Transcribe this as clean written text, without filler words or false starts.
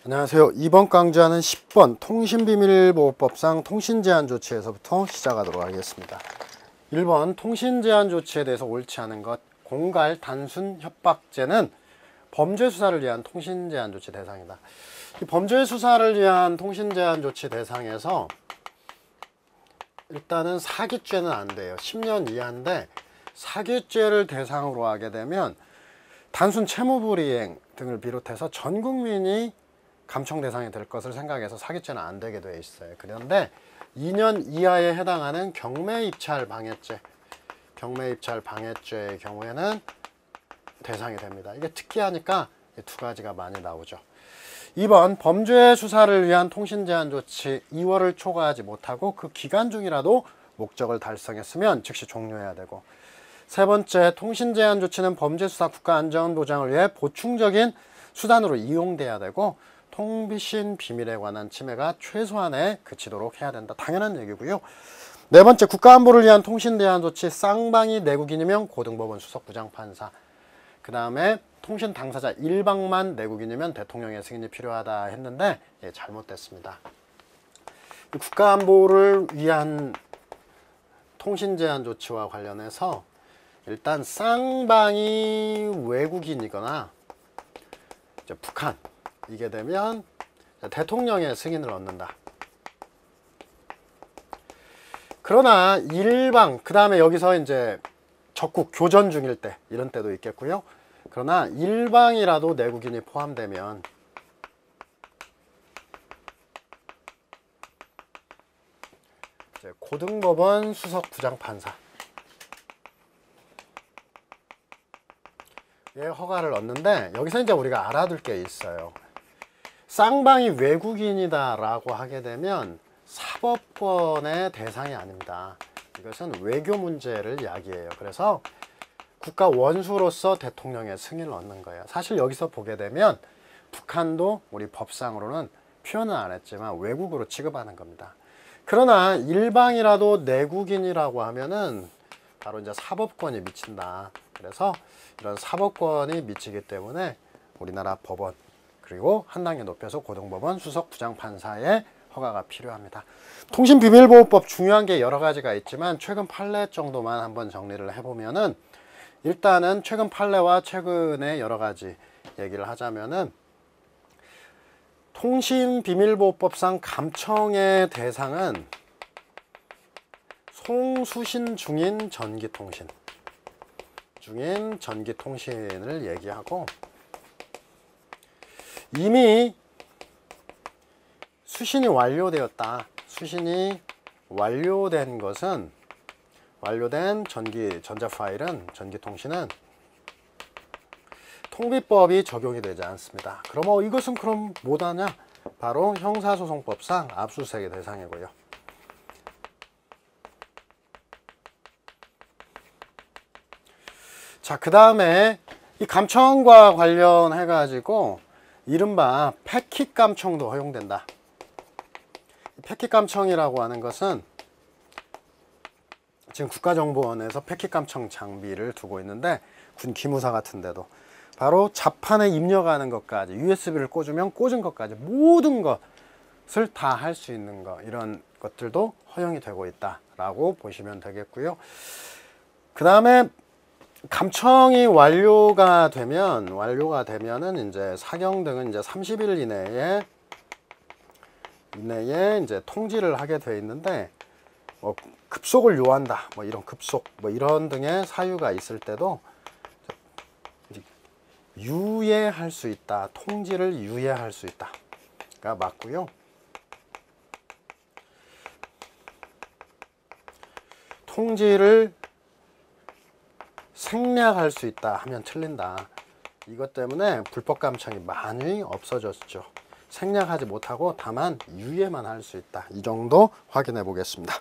안녕하세요. 이번 강좌는 10번 통신비밀보호법상 통신제한조치에서부터 시작하도록 하겠습니다. 1번 통신제한조치에 대해서 옳지 않은 것. 공갈 단순 협박죄는 범죄수사를 위한 통신제한조치 대상이다. 이 범죄수사를 위한 통신제한조치 대상에서 일단은 사기죄는 안 돼요. 10년 이하인데 사기죄를 대상으로 하게 되면 단순 채무불이행 등을 비롯해서 전 국민이 감청 대상이 될 것을 생각해서 사기죄는 안 되게 되어 있어요. 그런데 2년 이하에 해당하는 경매입찰 방해죄, 경매입찰 방해죄의 경우에는 대상이 됩니다. 이게 특이하니까 두 가지가 많이 나오죠. 2번 범죄 수사를 위한 통신제한 조치 2월을 초과하지 못하고 그 기간 중이라도 목적을 달성했으면 즉시 종료해야 되고, 세 번째 통신제한 조치는 범죄 수사 국가 안전 보장을 위해 보충적인 수단으로 이용돼야 되고 통신 비밀에 관한 침해가 최소한에 그치도록 해야 된다. 당연한 얘기고요. 네 번째 국가안보를 위한 통신제한 조치 쌍방이 내국인이면 고등법원 수석부장판사, 그 다음에 통신 당사자 일방만 내국인이면 대통령의 승인이 필요하다 했는데 잘못됐습니다. 국가안보를 위한 통신제한 조치와 관련해서 일단 쌍방이 외국인이거나 북한 이게 되면 대통령의 승인을 얻는다. 그러나 일방, 그 다음에 여기서 이제 적국 교전 중일 때 이런 때도 있겠고요. 그러나 일방이라도 내국인이 포함되면 이제 고등법원 수석 부장판사 의 허가를 얻는데, 여기서 이제 우리가 알아둘 게 있어요. 쌍방이 외국인이다 라고 하게 되면 사법권의 대상이 아닙니다. 이것은 외교 문제를 이야기해요. 그래서 국가 원수로서 대통령의 승인을 얻는 거예요. 사실 여기서 보게 되면 북한도 우리 법상으로는 표현은 안 했지만 외국으로 취급하는 겁니다. 그러나 일방이라도 내국인이라고 하면은 바로 이제 사법권이 미친다. 그래서 이런 사법권이 미치기 때문에 우리나라 법원, 그리고 한 단계 높여서 고등법원 수석 부장판사의 허가가 필요합니다. 통신비밀보호법 중요한 게 여러 가지가 있지만 최근 판례 정도만 한번 정리를 해보면은, 일단은 최근 판례와 최근의 여러 가지 얘기를 하자면은, 통신비밀보호법상 감청의 대상은 송수신 중인 전기통신을 얘기하고, 이미 수신이 완료되었다. 수신이 완료된 것은, 완료된 전자 파일은, 전기통신은 통비법이 적용이 되지 않습니다. 그럼 이것은 그럼 뭐하냐? 바로 형사소송법상 압수수색의 대상이고요. 자, 그 다음에 이 감청과 관련해 가지고 이른바 패킷 감청도 허용된다. 패킷 감청이라고 하는 것은 지금 국가정보원에서 패킷 감청 장비를 두고 있는데, 군 기무사 같은 데도 바로 자판에 입력하는 것까지, USB를 꽂으면 꽂은 것까지 모든 것을 다 할 수 있는 것, 이런 것들도 허용이 되고 있다라고 보시면 되겠고요. 그 다음에 감청이 완료가 되면은 이제 사경 등은 이제 30일 이내에 이제 통지를 하게 돼 있는데, 급속을 요한다, 이런 급속, 이런 등의 사유가 있을 때도 유예할 수 있다. 통지를 유예할 수 있다가 맞고요. 통지를 생략할 수 있다 하면 틀린다. 이것 때문에 불법 감청이 많이 없어졌죠. 생략하지 못하고 다만 유예만 할 수 있다. 이 정도 확인해 보겠습니다.